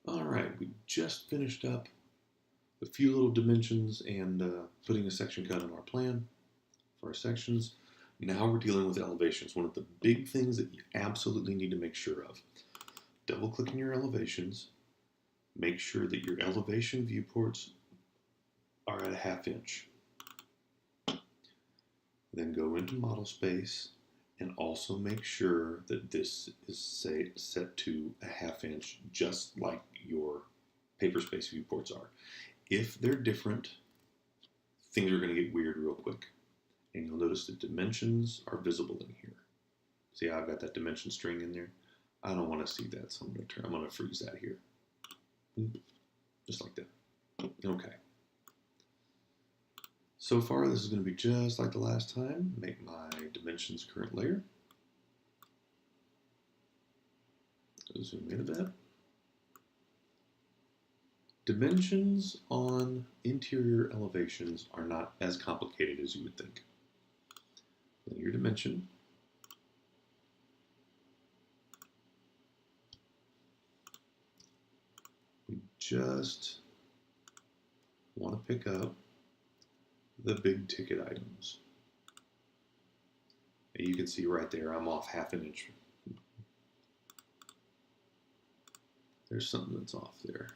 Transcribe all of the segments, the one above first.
All right, we just finished up a few little dimensions and putting a section cut on our plan for our sections. Now we're dealing with elevations. One of the big things that you absolutely need to make sure of. Double click in your elevations. Make sure that your elevation viewports are at a 1/2 inch. Then go into model space and also make sure that this is set to a 1/2 inch, just like your paper space viewports are. If they're different, things are going to get weird real quick. And you'll notice the dimensions are visible in here. See how I've got that dimension string in there? I don't want to see that, so I'm going to freeze that here. Just like that. Okay. So far, this is going to be just like the last time. Make my dimensions current layer. Zoom in a bit. Dimensions on interior elevations are not as complicated as you would think. Linear dimension. We just want to pick up the big ticket items. And you can see right there, I'm off 1/2 inch. There's something that's off there.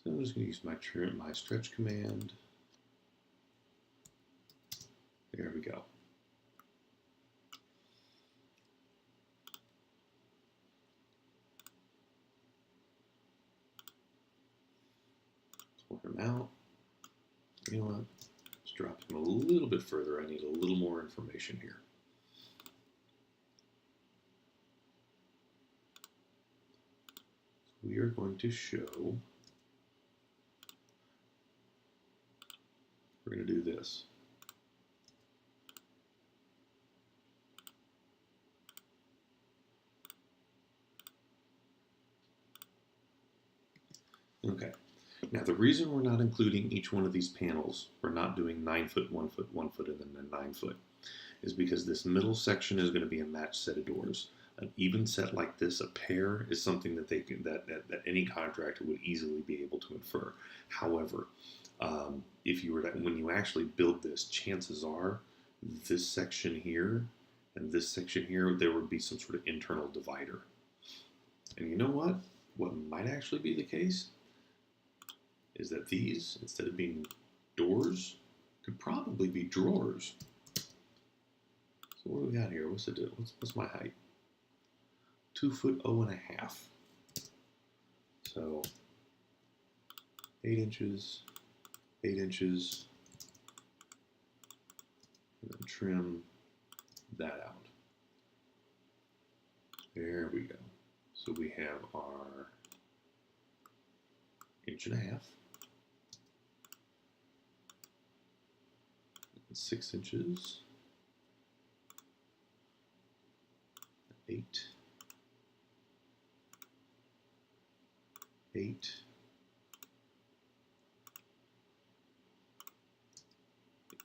So I'm just going to use my stretch command. There we go. Pull him out. You know what? Let's drop him a little bit further. I need a little more information here. So we are going to show, we're going to do this. Okay. Now, the reason we're not including each one of these panels, we're not doing 9 foot, 1 foot, 1 foot, and then 9 foot, is because this middle section is going to be a matched set of doors. An even set like this, a pair, is something that they can that any contractor would easily be able to infer. However, if you were to, when you actually build this, chances are this section here and this section here, there would be some sort of internal divider. And you know what? What might actually be the case is that these, instead of being doors, could probably be drawers. So what do we got here? What's my height? 2 foot 0.5. So 8 inches, 8 inches, and then trim that out. There we go. So we have our 1.5 inches. 6 inches, 8, 8,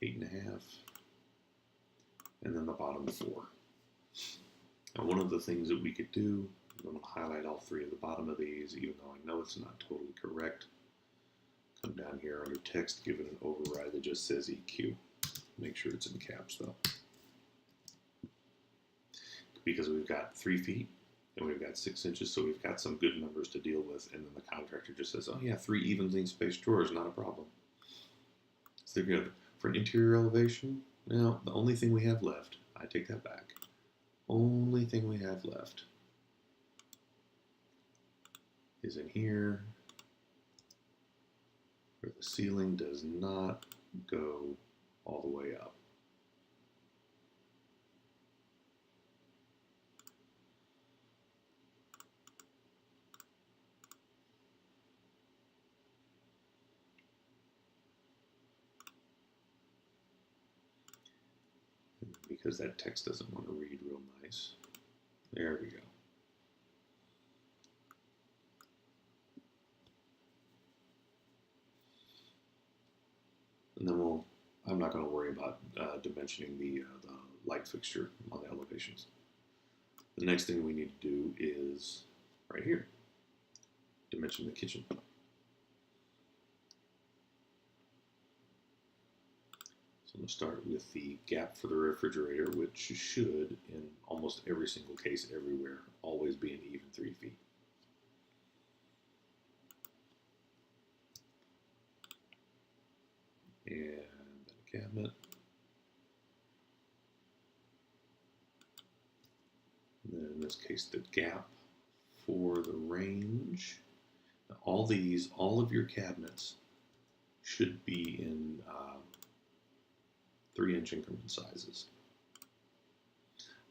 8.5, and then the bottom 4. Now, one of the things that we could do, I'm going to highlight all 3 of the bottom of these, even though I know it's not totally correct. Come down here under text, give it an override that just says EQ. Make sure it's in caps though. Because we've got 3 feet and we've got 6 inches, so we've got some good numbers to deal with, and then the contractor just says, oh yeah, 3 evenly spaced drawers, not a problem. So they're good. For an interior elevation, now the only thing we have left, I take that back. Only thing we have left is in here where the ceiling does not go all the way up. Because that text doesn't want to read real nice. There we go. And then we'll I'm not going to worry about dimensioning the light fixture on the elevations. The next thing we need to do is right here, dimension the kitchen. So I'm going to start with the gap for the refrigerator, which should, in almost every single case everywhere, always be an even 3 feet. And then a cabinet. And then in this case, the gap for the range. Now, all of your cabinets should be in 3-inch increment sizes.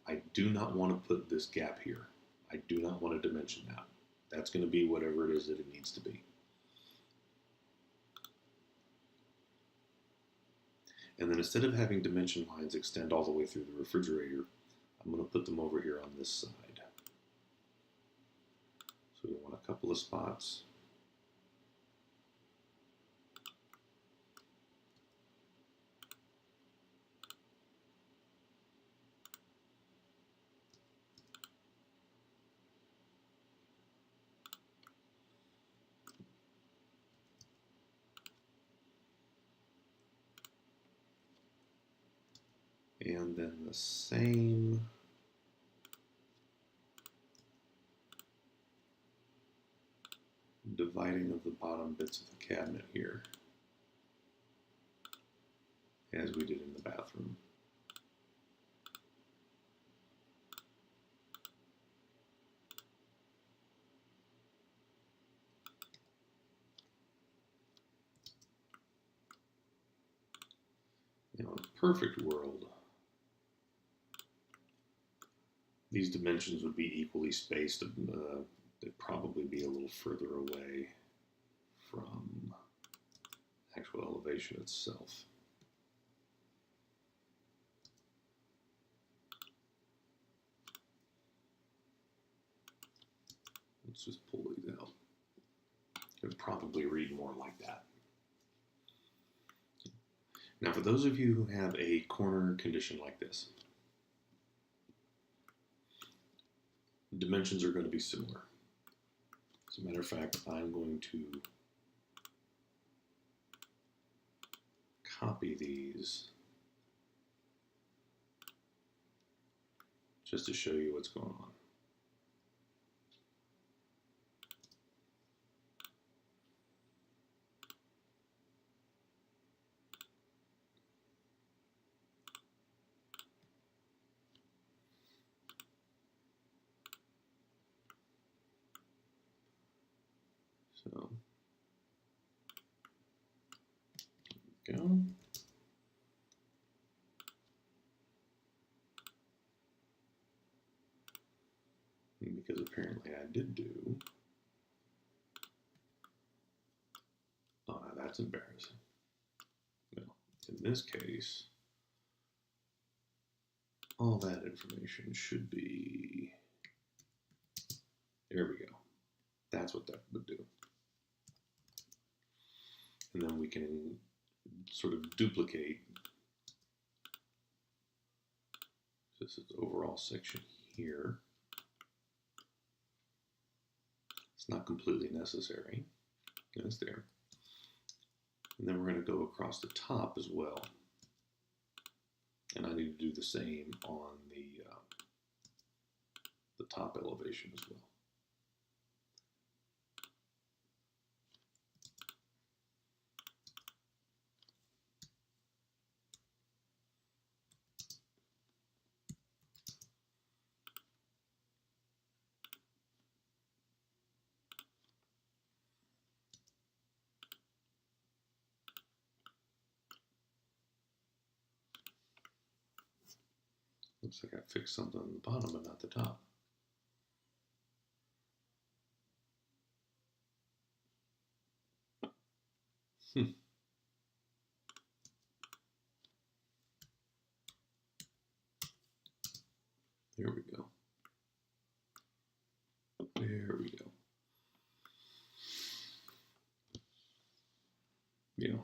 I do not want to put this gap here. I do not want to dimension that. That's going to be whatever it is that it needs to be. And then instead of having dimension lines extend all the way through the refrigerator, I'm going to put them over here on this side. So we want a couple of spots. And then the same dividing of the bottom bits of the cabinet here as we did in the bathroom. Now, in a perfect world, these dimensions would be equally spaced. They'd probably be a little further away from actual elevation itself. Let's just pull these out. It would probably read more like that. Now, for those of you who have a corner condition like this, dimensions are going to be similar. As a matter of fact, I'm going to copy these just to show you what's going on. So, there we go. Because apparently I did do. Oh, now that's embarrassing. Well, in this case, all that information should be. There we go. That's what that would do. And then we can sort of duplicate this is the overall section here. It's not completely necessary. It's there. And then we're going to go across the top as well. And I need to do the same on the top elevation as well. Looks like I fixed something on the bottom but not the top. There we go. There we go. Yeah.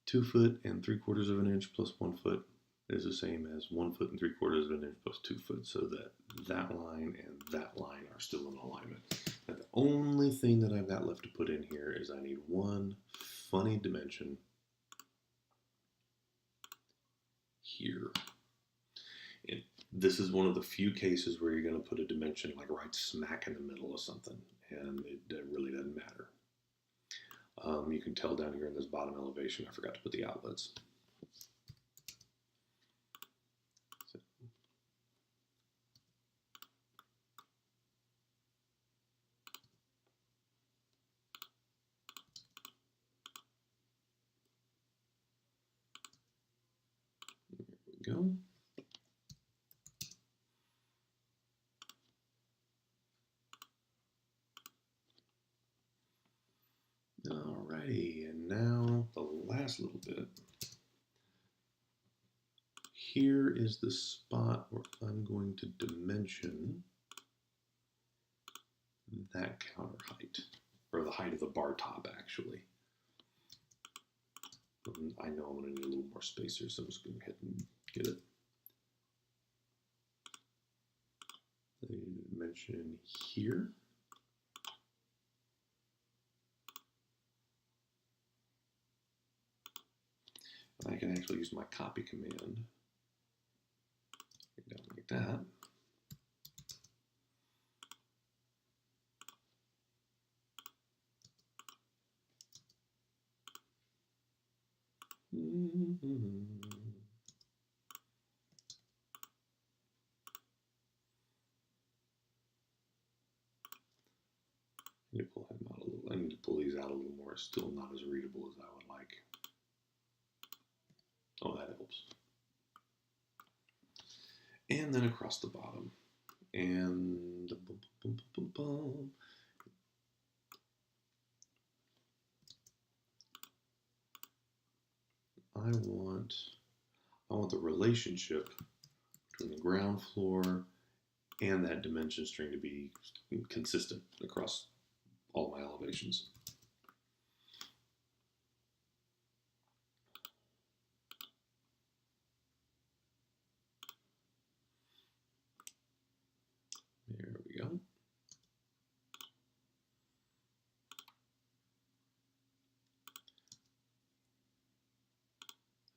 2 foot and 3/4 of an inch plus 1 foot is the same as 1 foot and 3/4 of an inch plus 2 foot, so that that line and that line are still in alignment. Now, the only thing that I've got left to put in here is I need one funny dimension here. And this is one of the few cases where you're going to put a dimension like right smack in the middle of something, and it really doesn't matter. You can tell down here in this bottom elevation, I forgot to put the outlets. There we go. Alrighty, and now the last little bit. Here is the spot where I'm going to dimension that counter height, or the height of the bar top, actually. I know I'm going to need a little more space here, so I'm just going to go ahead and get it. I need to dimension here. I can actually use my copy command. Down like that. I need to pull him out a little. I need to pull these out a little more. It's still not as readable as I would like. Oh, that helps. And then across the bottom. And boom, boom, boom, boom, boom. I want the relationship between the ground floor and that dimension string to be consistent across all my elevations. There we go.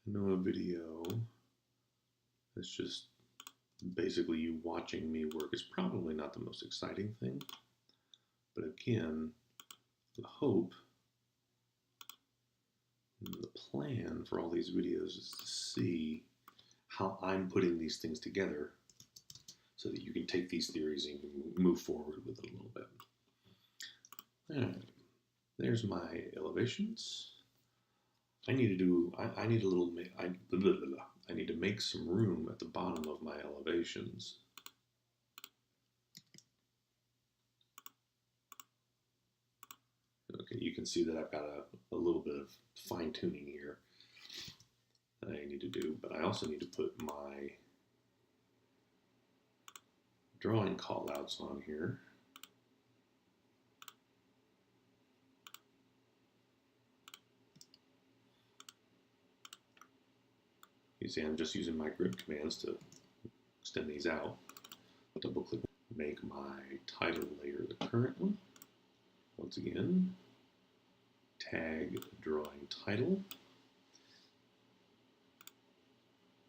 I know a video that's just basically you watching me work is probably not the most exciting thing, but again, the hope and the plan for all these videos is to see how I'm putting these things together so that you can take these theories and move forward with it a little bit. All right, there's my elevations. I need to make some room at the bottom of my elevations. Okay, you can see that I've got a little bit of fine tuning here that I need to do, but I also need to put my drawing callouts on here. You see, I'm just using my grip commands to extend these out. Double click, make my title layer the current one. Once again, tag drawing title.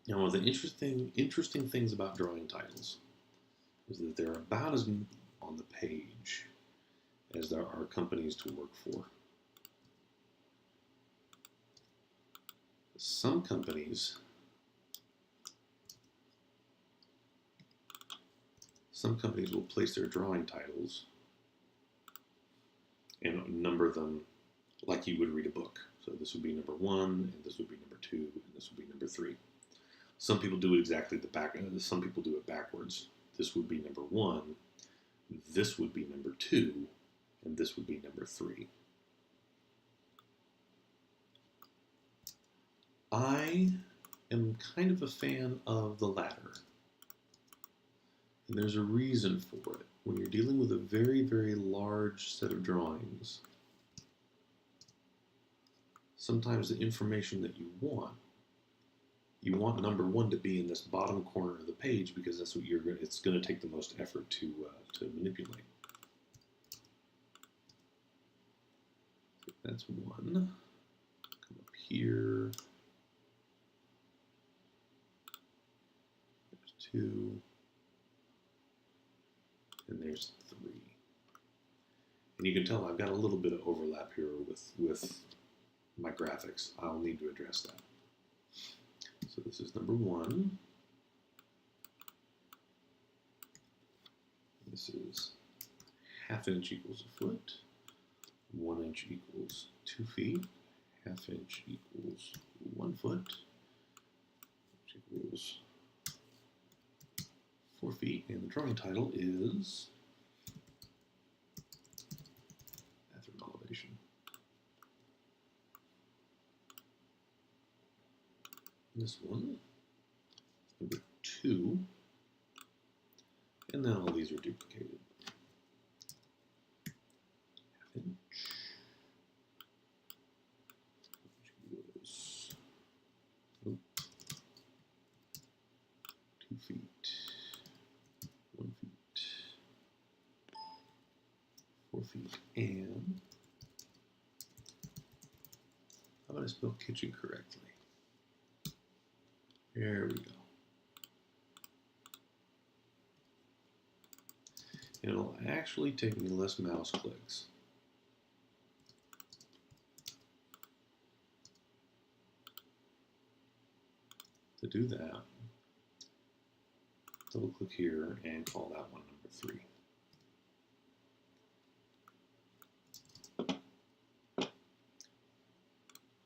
Now, one of the interesting things about drawing titles is that they're about as on the page as there are companies to work for. Some companies will place their drawing titles and number them like you would read a book. So this would be number 1, and this would be number 2, and this would be number 3. Some people do it exactly the back. Some people do it backwards. This would be number 1, this would be number 2, and this would be number 3. I am kind of a fan of the latter. And there's a reason for it. When you're dealing with a very, very large set of drawings, sometimes the information that you want number one to be in this bottom corner of the page because that's what it's going to take the most effort to manipulate. That's one. Come up here. There's two. And there's three. And you can tell I've got a little bit of overlap here with my graphics. I'll need to address that. So this is number one. This is 1/2 inch equals a foot. 1 inch equals 2 feet. 1/2 inch equals 1 foot. Which equals 4 feet. And the drawing title is Bathroom Elevation. This one, number 2, and then all these are duplicated. 1/2 inch, which was 2 feet, 1 feet, 4 feet, and how about I spell kitchen correctly? There we go. It'll actually take me less mouse clicks. To do that, double click here and call that one number 3.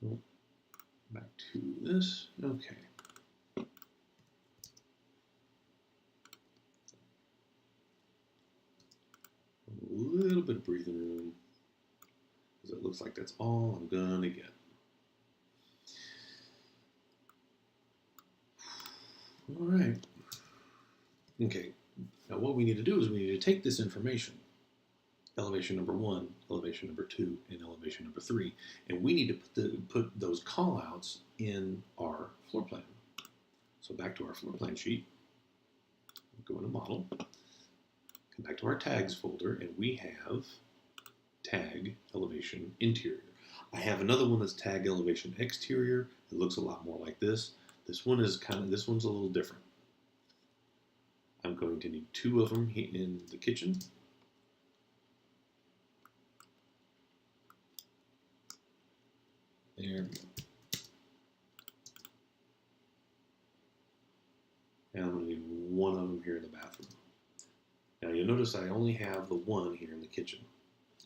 Oh, back to this. Okay. A little bit of breathing room, because it looks like that's all I'm gonna get. All right. Okay. Now what we need to do is we need to take this information, elevation number 1, elevation number 2, and elevation number 3, and we need to put those callouts in our floor plan. So back to our floor plan sheet. Go into Model. Come back to our tags folder, and we have tag elevation interior. I have another one that's tag elevation exterior. It looks a lot more like this. This one's a little different. I'm going to need 2 of them in the kitchen. There we go. And I'm going to need 1 of them here in the bathroom. Now you'll notice I only have the 1 here in the kitchen.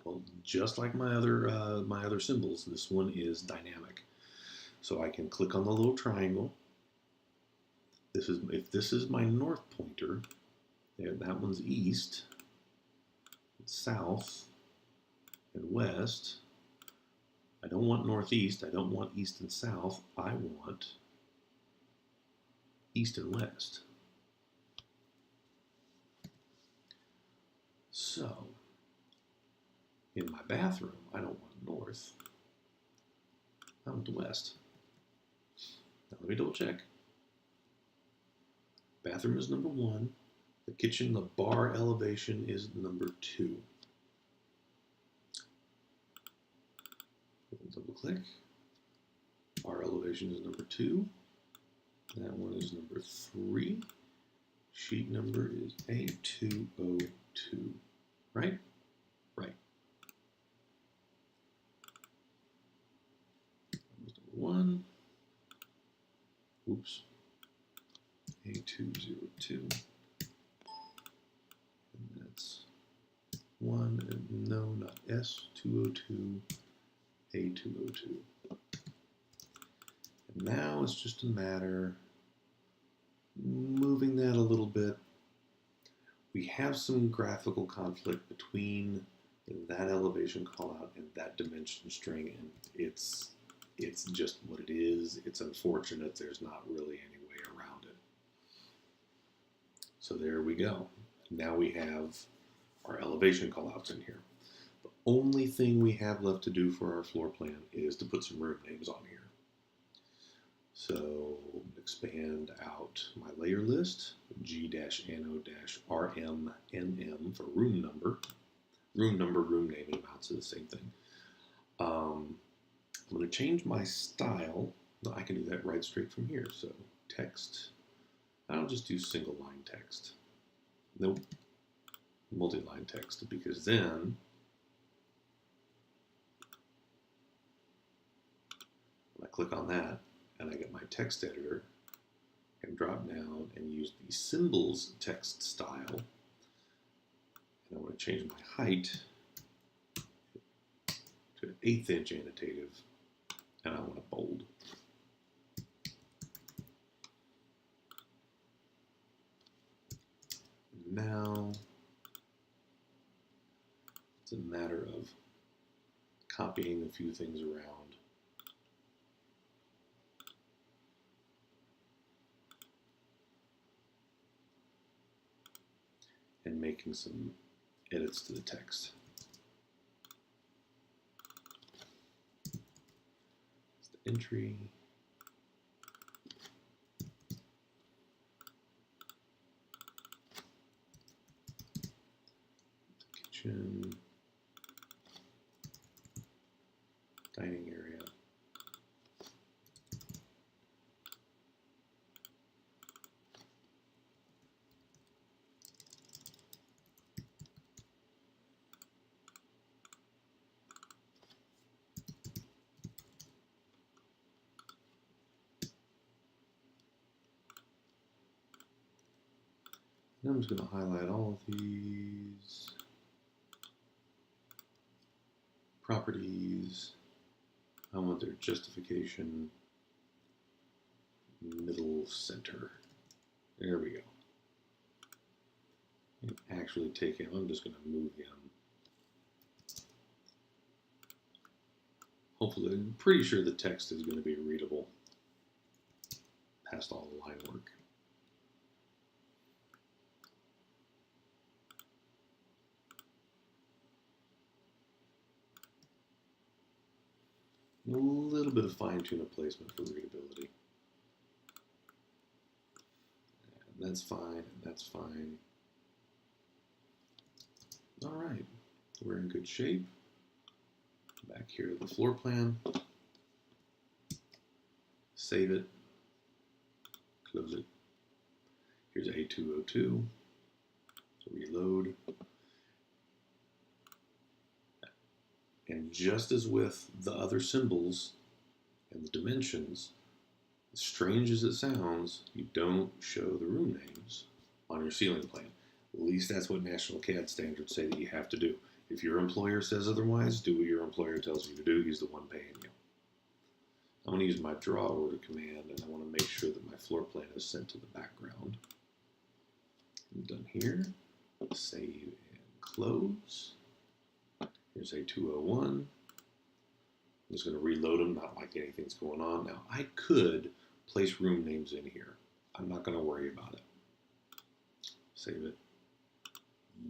Well, just like my other symbols, this one is dynamic. So I can click on the little triangle. If this is my north pointer, that one's east, south, and west. I don't want northeast. I don't want east and south. I want east and west. So, in my bathroom, I don't want north. I want the west. Now let me double check. Bathroom is number 1. The kitchen, the bar elevation is number 2. Double click. Bar elevation is number 2. That one is number 3. Sheet number is A202. Right? Right. That was number 1. Oops. A202. And that's 1. No, not S202. A202. And now it's just a matter moving that a little bit. We have some graphical conflict between that elevation callout and that dimension string, and it's just what it is. It's unfortunate. There's not really any way around it. So there we go. Now we have our elevation callouts in here. But Only thing we have left to do for our floor plan is to put some room names on here. So expand out my layer list, G-NO-RMNM for room number. Room number, room name, and amounts are the same thing. I'm going to change my style. I can do that right straight from here. So text, I'll just do single line text. Nope, multi-line text, because then when I click on that and I get my text editor, I can drop down and use the symbols text style. And I want to change my height to an 1/8 inch annotative, and I want to bold. Now it's a matter of copying a few things around. And making some edits to the text. It's the entry. Kitchen. Dining area. And I'm just going to highlight all of these properties. I want their justification middle center. There we go. And actually take him, I'm just going to move him. Hopefully, I'm pretty sure the text is going to be readable past all the line work. A little bit of fine-tune of placement for readability. And that's fine, and that's fine. All right, we're in good shape. Back here to the floor plan. Save it. Close it. Here's A202. Reload. And just as with the other symbols and the dimensions, as strange as it sounds, you don't show the room names on your ceiling plan. At least that's what National CAD standards say that you have to do. If your employer says otherwise, do what your employer tells you to do. He's the one paying you. I'm going to use my draw order command, and I want to make sure that my floor plan is sent to the background. I'm done here. Save and close. Here's A201. I'm just going to reload them, not like anything's going on. Now, I could place room names in here. I'm not going to worry about it. Save it.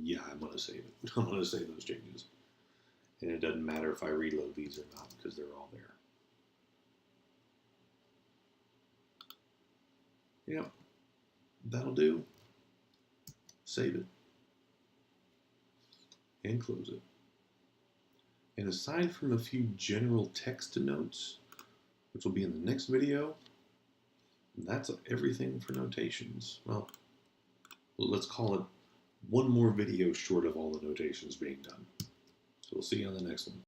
Yeah, I'm going to save it. I'm going to save those changes. And it doesn't matter if I reload these or not because they're all there. Yep, that'll do. Save it. And close it. And aside from a few general text notes, which will be in the next video, that's everything for notations. Well, let's call it one more video short of all the notations being done. So we'll see you on the next one.